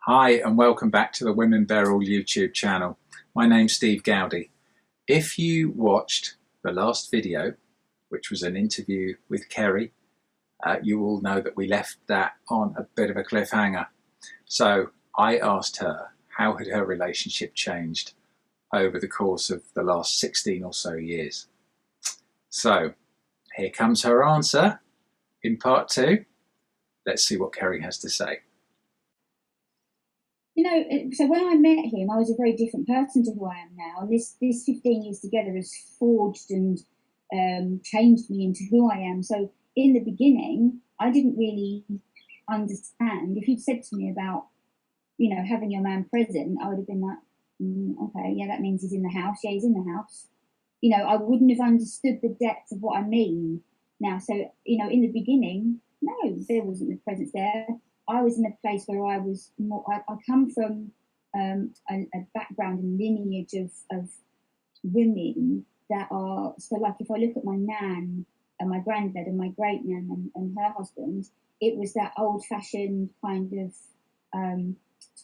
Hi and welcome back to the Women Bear All YouTube channel. My name's Steve Gowdy. If you watched the last video, which was an interview with Keri, you will know that we left that on a bit of a cliffhanger. So I asked her how had her relationship changed over the course of the last 16 or so years. So here comes her answer in part two. Let's see what Keri has to say. So when I met him, I was a very different person to who I am now. And this 15 years together has forged and changed me into who I am. So in the beginning, I didn't really understand. If you'd said to me about, having your man present, I would have been like, okay, yeah, that means he's in the house. Yeah, he's in the house. I wouldn't have understood the depth of what I mean now. So, in the beginning, no, there wasn't the presence there. I was in a place where I was more, I come from a background and lineage of women that are, so like if I look at my nan and my granddad and my great nan and her husband, it was that old fashioned kind of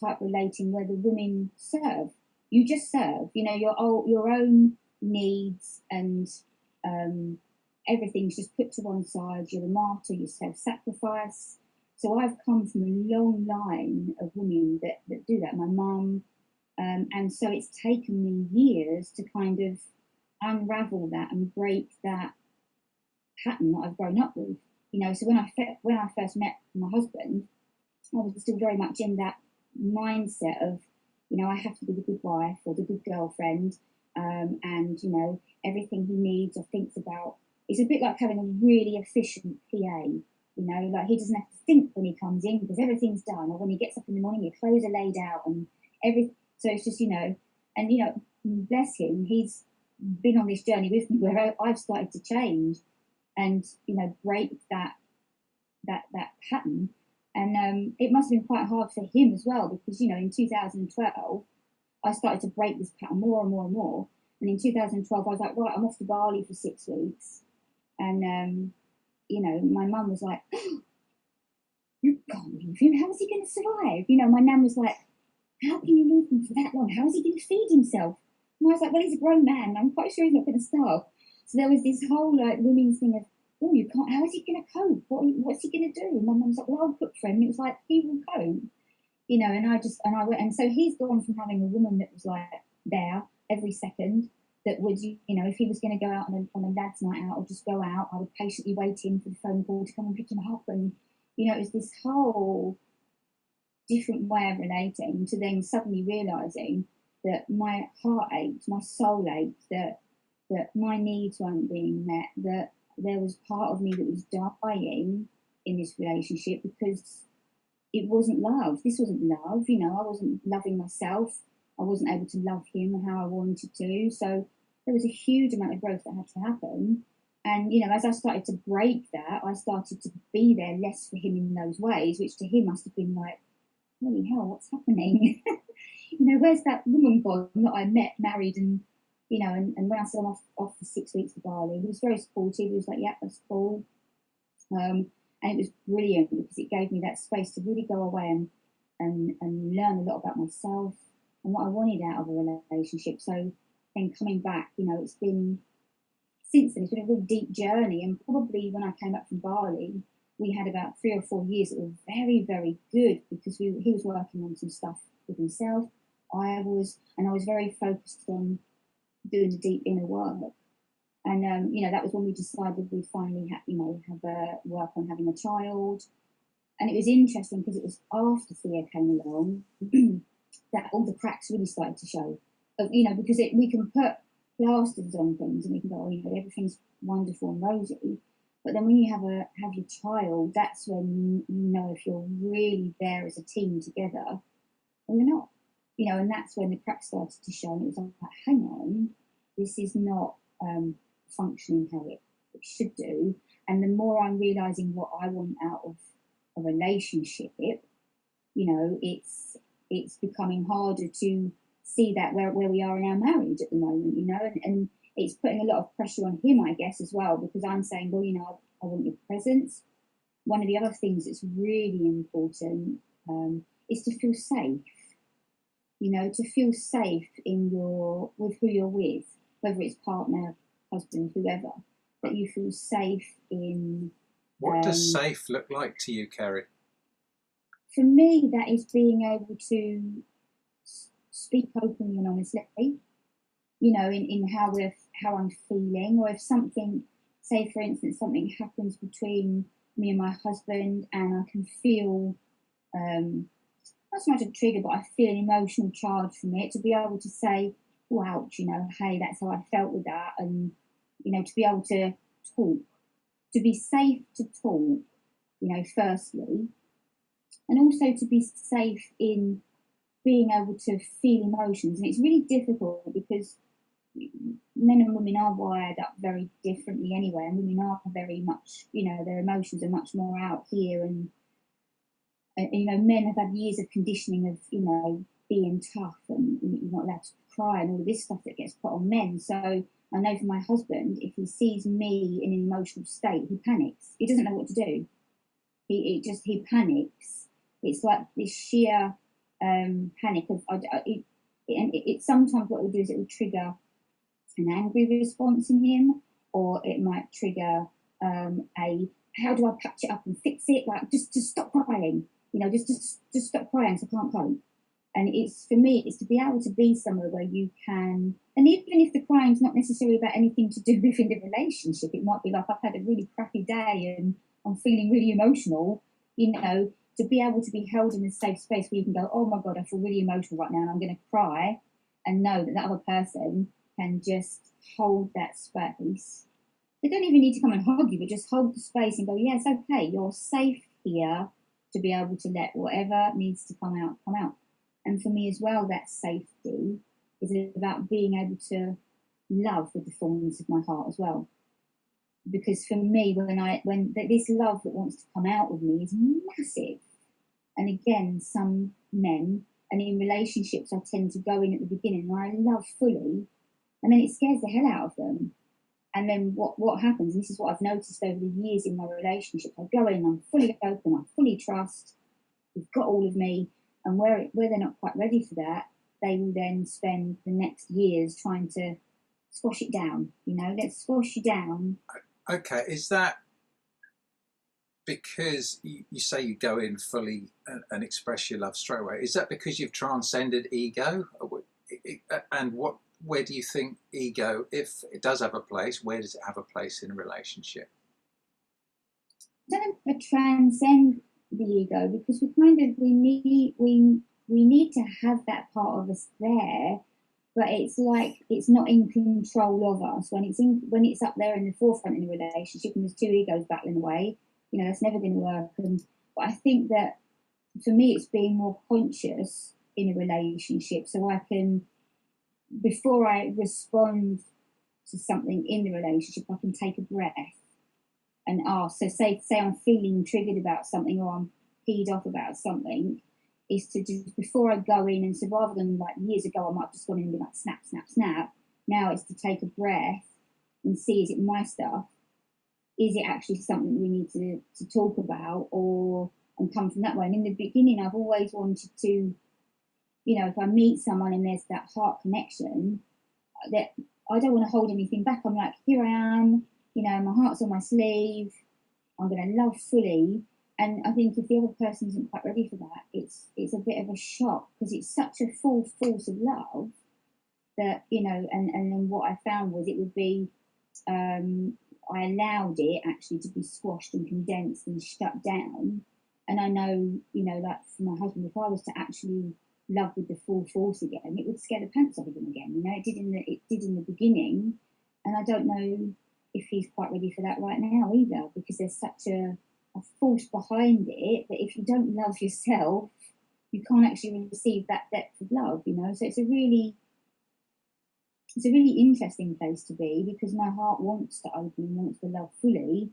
type relating where the women serve. You just serve, your own needs and everything's just put to one side. You're a martyr, you self-sacrifice. So I've come from a long line of women that do that. My mum, and so it's taken me years to kind of unravel that and break that pattern that I've grown up with. So when I first met my husband, I was still very much in that mindset of, I have to be the good wife or the good girlfriend, and everything he needs or thinks about. It's a bit like having a really efficient PA. Like he doesn't have to think when he comes in because everything's done, or when he gets up in the morning, your clothes are laid out and everything. So it's just, and bless him, he's been on this journey with me where I've started to change and break that pattern. And it must have been quite hard for him as well because in 2012 I started to break this pattern more and more and more. And in 2012 I was like, right, I'm off to Bali for 6 weeks, and my mum was like, oh, you can't leave him. How is he going to survive? My nan was like, how can you leave him for that long? How is he going to feed himself? And I was like, well, he's a grown man. I'm quite sure he's not going to starve. So there was this whole like women's thing of, oh, you can't. How is he going to cope? What's he going to do? And my mum was like, well, I'll cook for him. And it was like, he will cope. And I went, and so he's gone from having a woman that was like there every second, that would, if he was going to go out on a lad's night out or just go out, I would patiently wait in for the phone call to come and pick him up. And, it was this whole different way of relating to then suddenly realizing that my heart ached, my soul ached, that my needs weren't being met, that there was part of me that was dying in this relationship because it wasn't love. This wasn't love. I wasn't loving myself. I wasn't able to love him how I wanted to. So there was a huge amount of growth that had to happen. And, as I started to break that, I started to be there less for him in those ways, which to him must have been like, holy hell, what's happening? Where's that woman gone that I met, married, and, and when I saw him off for 6 weeks to Bali, he was very supportive. He was like, yeah, that's cool. And it was brilliant because it gave me that space to really go away and learn a lot about myself and what I wanted out of a relationship. So then coming back, it's been, since then, it's been a real deep journey. And probably when I came back from Bali, we had about 3 or 4 years that were very, very good because he was working on some stuff with himself. I was very focused on doing the deep inner work. And that was when we decided we'd finally have a work on having a child. And it was interesting because it was after Thea came along that all the cracks really started to show. Because we can put plasters on things and we can go, everything's wonderful and rosy. But then when you have your child, that's when you know if you're really there as a team together or you're not. And that's when the cracks started to show. And it was like, hang on, this is not functioning how it should do. And the more I'm realizing what I want out of a relationship, it's becoming harder to see that where we are in our marriage at the moment, and it's putting a lot of pressure on him, I guess, as well, because I'm saying, well, I want your presence. One of the other things that's really important is to feel safe. You know, to feel safe with who you're with, whether it's partner, husband, whoever, that you feel safe in. What does safe look like to you, Keri? For me, that is being able to speak openly and honestly, you know, in how I'm feeling, or if something, say for instance, something happens between me and my husband, and I can feel not so much a trigger, but I feel an emotional charge from it, to be able to say, oh, ouch, you know, hey, that's how I felt with that, and you know, to be able to talk, to be safe to talk, you know, firstly, and also to be safe in being able to feel emotions. And it's really difficult because men and women are wired up very differently anyway, and women are very much, you know, their emotions are much more out here, and you know, men have had years of conditioning of, you know, being tough and you're not allowed to cry and all of this stuff that gets put on men. So I know for my husband, if he sees me in an emotional state, he panics. He doesn't know what to do. He panics. It's like this sheer panic of, it sometimes what it will do is it will trigger an angry response in him, or it might trigger a, how do I patch it up and fix it? Like, just stop crying. You know, just stop crying, so I can't cope. And it's, for me, it's to be able to be somewhere where you can, and even if the crying's not necessarily about anything to do with in the relationship, it might be like, I've had a really crappy day and I'm feeling really emotional, you know, to be able to be held in a safe space where you can go, oh my God, I feel really emotional right now and I'm going to cry, and know that that other person can just hold that space. They don't even need to come and hug you, but just hold the space and go, yeah, it's okay, you're safe here to be able to let whatever needs to come out, come out. And for me as well, that safety is about being able to love with the fullness of my heart as well. Because for me, when this love that wants to come out of me is massive. And again, some men, and in relationships, I tend to go in at the beginning and I love fully, and then it scares the hell out of them. And then what happens, and this is what I've noticed over the years in my relationship, I go in, I'm fully open, I fully trust, you've got all of me, and where they're not quite ready for that, they will then spend the next years trying to squash it down. You know, let's squash you down. Okay, is that because you say you go in fully and express your love straight away? Is that because you've transcended ego? And where do you think ego, if it does have a place, where does it have a place in a relationship? I don't know if I transcend the ego, because we need to have that part of us there, but it's like it's not in control of us. When it's up there in the forefront in a relationship and there's two egos battling away, you know, that's never going to work. But I think that for me, it's being more conscious in a relationship, so I can, before I respond to something in the relationship, I can take a breath and ask. So say I'm feeling triggered about something, or I'm peed off about something, is to just, before I go in, and so rather than like years ago I might have just gone in and be like snap, snap, snap, now it's to take a breath and see, is it my stuff? Is it actually something we need to talk about, or, and come from that way? And in the beginning I've always wanted to, you know, if I meet someone and there's that heart connection, that I don't want to hold anything back. I'm like, here I am, you know, my heart's on my sleeve, I'm going to love fully. And I think if the other person isn't quite ready for that, it's a bit of a shock, because it's such a full force of love that, you know, and then what I found was it would be, I allowed it actually to be squashed and condensed and shut down. And I know, you know, like for my husband, if I was to actually love with the full force again, it would scare the pants off of him again. You know, it did in the beginning, and I don't know if he's quite ready for that right now either, because there's such a force behind it that if you don't love yourself, you can't actually receive that depth of love. You know, so it's a really interesting place to be, because my heart wants to open and wants to love fully,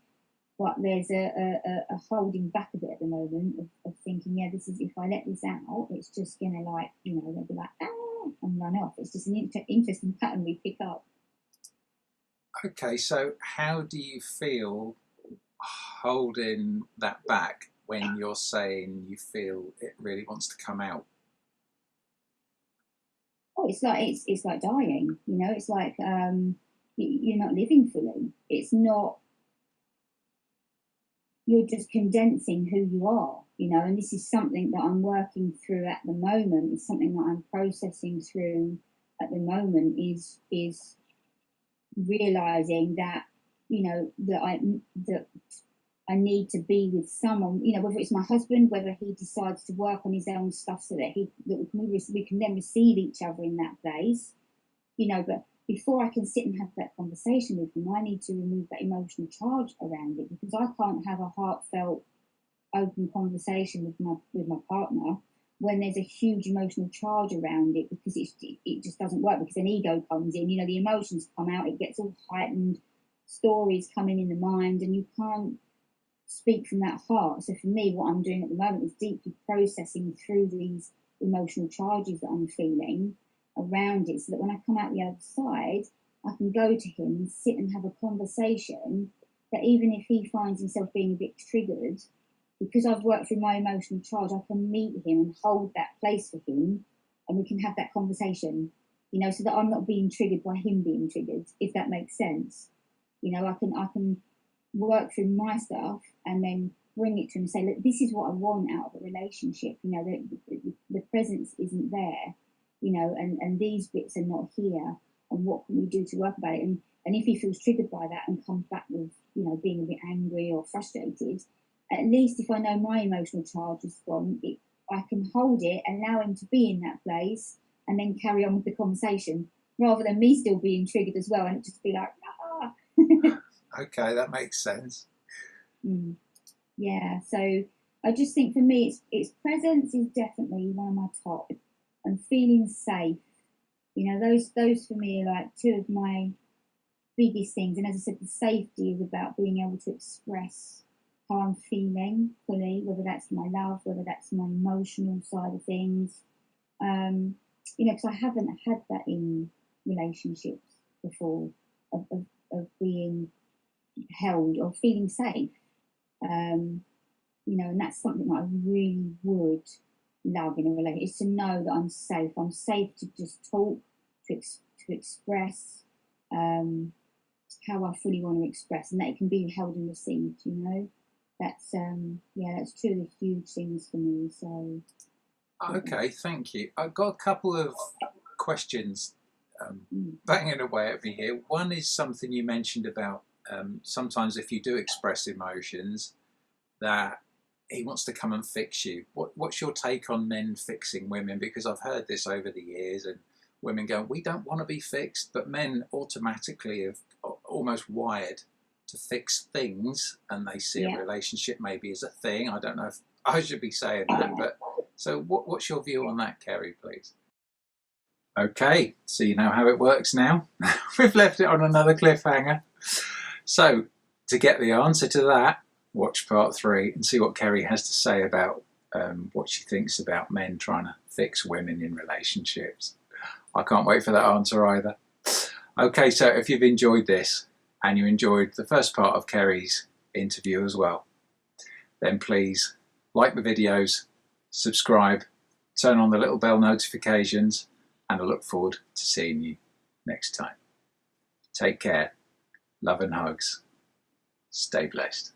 but there's a holding back a bit at the moment of thinking, yeah, this is, if I let this out, it's just gonna, like, you know, they'll be like, ah, and run off. It's just an interesting pattern we pick up. Okay, so how do you feel holding that back when you're saying you feel it really wants to come out? Oh, it's like dying. You know, it's like you're not living fully. It's not. You're just condensing who you are. You know, and this is something that I'm working through at the moment. It's something that I'm processing through at the moment. Is realizing that, you know, that I need to be with someone, you know, whether it's my husband, whether he decides to work on his own stuff so that we can then receive each other in that place, you know. But before I can sit and have that conversation with him, I need to remove that emotional charge around it, because I can't have a heartfelt, open conversation with my partner when there's a huge emotional charge around it, because it just doesn't work, because an ego comes in, you know, the emotions come out, it gets all heightened, stories coming in the mind, and you can't speak from that heart. So for me, what I'm doing at the moment is deeply processing through these emotional charges that I'm feeling around it, so that when I come out the other side, I can go to him and sit and have a conversation that even if he finds himself being a bit triggered, because I've worked through my emotional charge, I can meet him and hold that place for him, and we can have that conversation, you know, so that I'm not being triggered by him being triggered, if that makes sense. You know, I can work through my stuff and then bring it to him and say, look, this is what I want out of a relationship. You know, the presence isn't there, you know, and these bits are not here. And what can we do to work about it? And if he feels triggered by that and comes back with, you know, being a bit angry or frustrated, at least if I know my emotional charge is gone, I can hold it, allow him to be in that place, and then carry on with the conversation, rather than me still being triggered as well, and it just be like, ah. Okay, that makes sense. Yeah, so I just think for me, it's presence is definitely one of my top, and feeling safe. You know, those for me are like two of my biggest things. And as I said, the safety is about being able to express how I'm feeling fully, whether that's my love, whether that's my emotional side of things. You know, because I haven't had that in relationships before, of being held or feeling safe. You know, and that's something that I really would love in a relationship, is to know that I'm safe. I'm safe to just talk, to express how I fully want to express, and that it can be held and received. You know, that's that's two of the huge things for me. So. Okay, thank you. I've got a couple of questions banging away at me here. One is something you mentioned about sometimes if you do express emotions, that he wants to come and fix you. What's your take on men fixing women? Because I've heard this over the years, and women go, we don't want to be fixed, but men automatically have almost wired to fix things, and they see a relationship maybe as a thing. I don't know if I should be saying that, but so what's your view on that, Keri, please? Okay, so you know how it works now. We've left it on another cliffhanger. So to get the answer to that, watch part 3 and see what Keri has to say about what she thinks about men trying to fix women in relationships. I can't wait for that answer either. Okay, so if you've enjoyed this and you enjoyed the first part of Keri's interview as well, then please like the videos, subscribe, turn on the little bell notifications, and I look forward to seeing you next time. Take care, love and hugs, stay blessed.